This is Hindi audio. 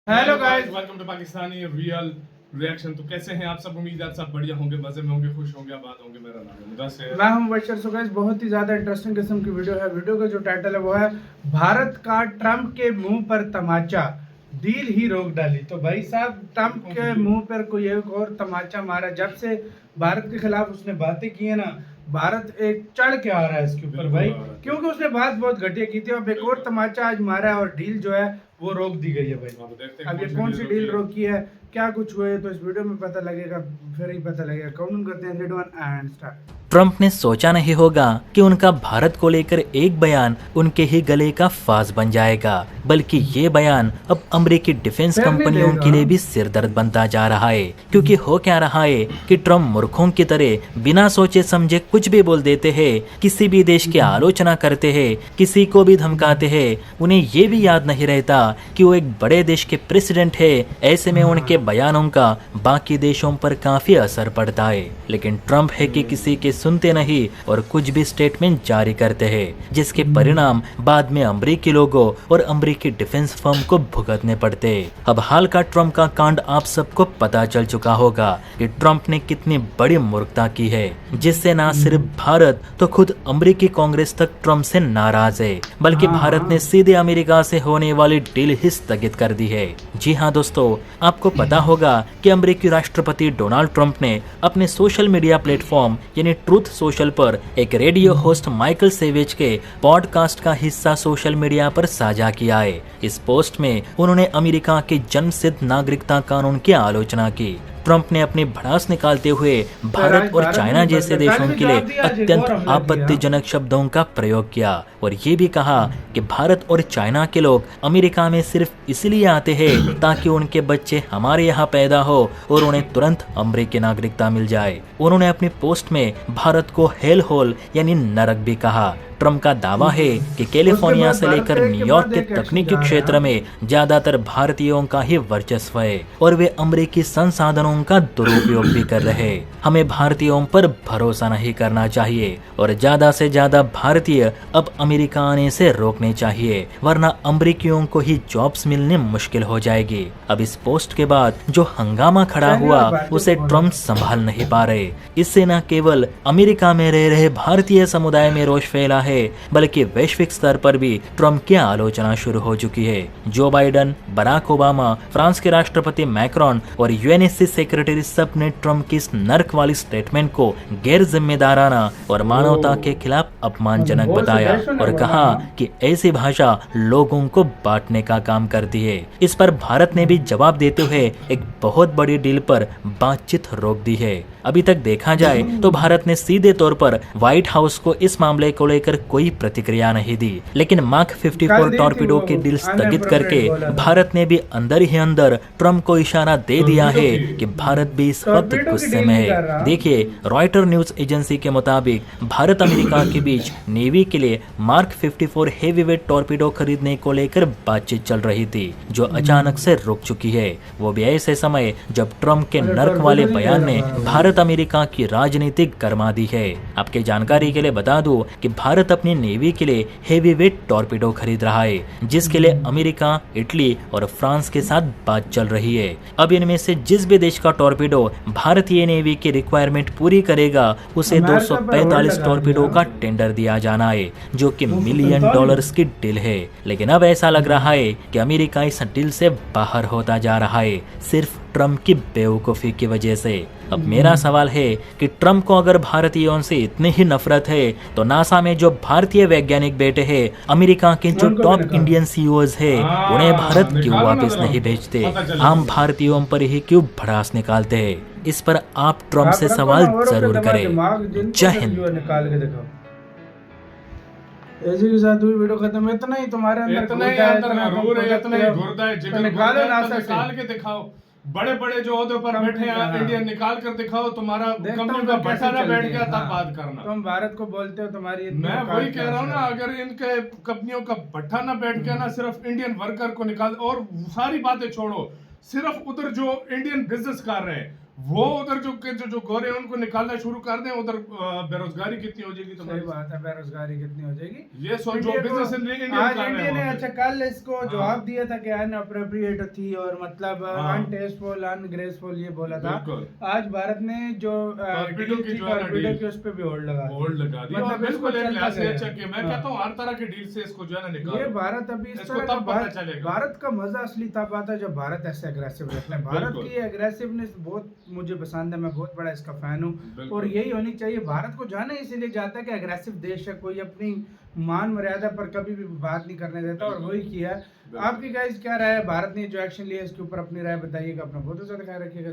Hello guys, welcome to Pakistani real reaction. तो कैसे हैं आप सब? उम्मीद है आप सब बढ़िया होंगे, मजे में होंगे, खुश होंगे, आबाद होंगे। मेरा नाम है मुदस्सिर। मैं हूं मुबशर। सो गाइस, बहुत ही ज़्यादा इंटरेस्टिंग किस्म की वीडियो है। वीडियो का जो टाइटल है वो है भारत का ट्रम्प के मुंह पर तमाचा, डील ही रोक डाली। तो भाई साहब, ट्रम्प के मुंह पर कोई एक और तमाचा मारा। जब से भारत के खिलाफ उसने बातें की है ना, भारत एक चढ़ के आ रहा है इसके ऊपर भाई, क्योंकि उसने बात बहुत घटिया की थी। अब एक और तमाचा आज मारा है और डील जो है वो रोक दी गई है भाई। अब ये कौन सी डील रोकी है, क्या कुछ हुए, तो इस वीडियो में पता लगेगा, फिर ही पता लगेगा। काउंट करते हैं 3 2 1 एंड स्टार्ट। ट्रंप ने सोचा नहीं होगा कि उनका भारत को लेकर एक बयान उनके ही गले का फांस बन जाएगा, बल्कि ये बयान अब अमेरिकी डिफेंस कंपनियों के लिए भी सिरदर्द बनता जा रहा है। क्योंकि हो क्या रहा है कि ट्रंप मूर्खों की तरह बिना सोचे समझे कुछ भी बोल देते हैं, किसी भी देश की आलोचना करते हैं, किसी को भी धमकाते हैं। उन्हें ये भी याद नहीं रहता कि वो एक बड़े देश के प्रेसिडेंट है। ऐसे में उनके बयानों का बाकी देशों पर काफी असर पड़ता है। लेकिन ट्रंप है कि किसी के सुनते नहीं और कुछ भी स्टेटमेंट जारी करते हैं, जिसके परिणाम बाद में अमेरिकी लोगों और अमेरिकी डिफेंस फर्म को भुगतने पड़ते। अब हाल का ट्रंप का कांड आप सबको पता चल चुका होगा कि ट्रंप ने कितनी बड़ी मूर्खता की है, जिससे ना सिर्फ भारत तो खुद अमेरिकी कांग्रेस तक ट्रंप से नाराज है, बल्कि भारत ने सीधे अमेरिका से होने वाली डील ही स्थगित कर दी है। जी हाँ दोस्तों, आपको पता होगा कि अमेरिकी राष्ट्रपति डोनाल्ड ट्रंप ने अपने सोशल मीडिया प्लेटफॉर्म यानी ट्रूथ सोशल पर एक रेडियो होस्ट माइकल सेवेज के पॉडकास्ट का हिस्सा सोशल मीडिया पर साझा किया है। इस पोस्ट में उन्होंने अमेरिका के जन्मसिद्ध नागरिकता कानून की आलोचना की। ट्रंप ने अपनी भड़ास निकालते हुए भारत और चाइना जैसे देशों के लिए अत्यंत आपत्तिजनक शब्दों का प्रयोग किया और ये भी कहा कि भारत और चाइना के लोग अमेरिका में सिर्फ इसलिए आते हैं ताकि उनके बच्चे हमारे यहाँ पैदा हो और उन्हें तुरंत अमेरिकी नागरिकता मिल जाए। उन्होंने अपनी पोस्ट में भारत को हेल होल यानी नरक भी कहा। ट्रंप का दावा है कि कैलिफोर्निया से लेकर न्यूयॉर्क के तकनीकी क्षेत्र में ज्यादातर भारतीयों का ही वर्चस्व है और वे अमेरिकी संसाधनों का दुरुपयोग भी कर रहे हैं। हमें भारतीयों पर भरोसा नहीं करना चाहिए और ज्यादा से ज्यादा भारतीय अब अमेरिका आने से रोकने चाहिए, वरना अमेरिकियों को ही जॉब्स मिलने मुश्किल हो जाएगी। अब इस पोस्ट के बाद जो हंगामा खड़ा हुआ उसे ट्रंप संभाल नहीं पा रहे। इससे न केवल अमेरिका में रह रहे भारतीय समुदाय में रोष फैला है, बल्कि वैश्विक स्तर पर भी ट्रंप की आलोचना शुरू हो चुकी है। जो बाइडन, बराक ओबामा, फ्रांस के राष्ट्रपति मैक्रोन और यूएनएससी सेक्रेटरी सब ने ट्रंप की इस नर्क वाली स्टेटमेंट को गैर जिम्मेदाराना और मानवता के खिलाफ अपमानजनक बताया और कहा कि ऐसी भाषा लोगों को बांटने का काम करती है। इस पर भारत ने भी जवाब देते हुए एक बहुत बड़ी डील पर बातचीत रोक दी है। अभी तक देखा जाए तो भारत ने सीधे तौर पर व्हाइट हाउस को इस मामले को लेकर कोई प्रतिक्रिया नहीं दी, लेकिन मार्क 54 टॉर्पीडो की डील स्थगित करके भारत ने भी अंदर ही अंदर ट्रंप को इशारा दे दिया है कि भारत भी इस वक्त गुस्से में है। देखिए, रॉयटर न्यूज एजेंसी के मुताबिक भारत अमेरिका के बीच नेवी के लिए मार्क 54 हेवीवेट टॉर्पीडो खरीदने को लेकर बातचीत चल रही थी, जो अचानक से रुक चुकी है। वो भी ऐसे समय जब ट्रंप के नर्क वाले बयान ने भारत अमेरिका की राजनीति गरमा दी है। आपके जानकारी के लिए बता दूं कि भारत अपनी नेवी के लिए हेवीवेट टॉर्पीडो खरीद रहा है, जिसके लिए अमेरिका, इटली और फ्रांस के साथ बात चल रही है। अब इनमें से जिस भी देश का टॉर्पीडो भारतीय नेवी की रिक्वायरमेंट पूरी करेगा उसे 245 टॉर्पीडो का टेंडर दिया जाना है, जो कि $1 मिलियन की डील है। लेकिन अब ऐसा लग रहा है कि अमेरिका इस डील से बाहर होता जा रहा है, सिर्फ ट्रंप की बेवकूफी की वजह से। अब मेरा सवाल है कि ट्रंप को अगर भारतीयों से इतनी ही नफरत है तो नासा में जो भारतीय वैज्ञानिक बैठे हैं, अमेरिका के जो टॉप इंडियन सीईओज हैं, उन्हें भारत क्यों वापस नहीं भेजते? आम भारतीयों पर ही क्यों भड़ास निकालते हैं? इस पर आप ट्रंप से सवाल जरूर करें। जय हिंद। ऐसे के साथ हुई वीडियो खत्म। इतना ही तुम्हारे अंदर इतना ही अंदर गरूर है, इतना ही गुर्दा है, जिगर निकालो ना, निकाल के दिखाओ। बड़े बड़े जो ओहदे पर बैठे हैं इंडियन, निकाल कर दिखाओ। तुम्हारा कंपनी का बैठा ना बैठ गया तब बात करना। तुम भारत को बोलते हो तुम्हारी, मैं वही कह रहा हूँ ना, अगर इनके कंपनियों का भट्ठा ना बैठ गया ना, सिर्फ इंडियन वर्कर को निकाल और सारी बातें छोड़ो, सिर्फ उधर जो इंडियन बिजनेस कर रहे हैं वो उधर जो गोरे हैं उनको निकालना शुरू कर दें, उधर बेरोजगारी कितनी हो जाएगी सही तुम्हारी। बात है, बेरोजगारी कितनी हो जाएगी। ये जो इंडिया को- बिजनेस इंडिया आज कर रहे इंडिया हैं ने वहाँ पे। अच्छा कल इसको हाँ। जवाब दिया था कि अनअप्रोप्रिएट थी और मतलब हाँ। अनटेस्टफुल अनग्रेसफुल ये बोला था। बिल्कुल। आज भारत ने जो टॉर्पीडो डील की थी जो है ना टॉर्पीडो डील, की उस पे भी होल्ड लगा दी। होल्ड लगा दी, मतलब और बिल्कुल इसको एक चलता लिहाज से गया। अच्छा कि मैं हाँ। कहता हूँ हर तरह की डील से इसको जो है ना निकालो। ये भारत अभी इस इसको तरह का तब पता चलेगा। भारत का मजा असली तब आता है जब भारत ऐसे अग्रेसिव रहता है। भारत बिल्कुल। की एग्रेसिवनेस बहुत मुझे पसंद है, मैं बहुत बड़ा इसका फैन हूँ बिल्कुल। और यही होनी चाहिए। भारत को जाना इसीलिए जाता है कि अग्रेसिव देश है, कोई अपनी मान मर्यादा पर कभी भी बात नहीं करने देता और बिल्कुल। वही किया है। बिल्कुल। आपकी गाइस क्या राय है, भारत ने जो एक्शन लिया इसके ऊपर अपनी राय बताइएगा। अपना बहुत ज्यादा ख्याल रखिएगा।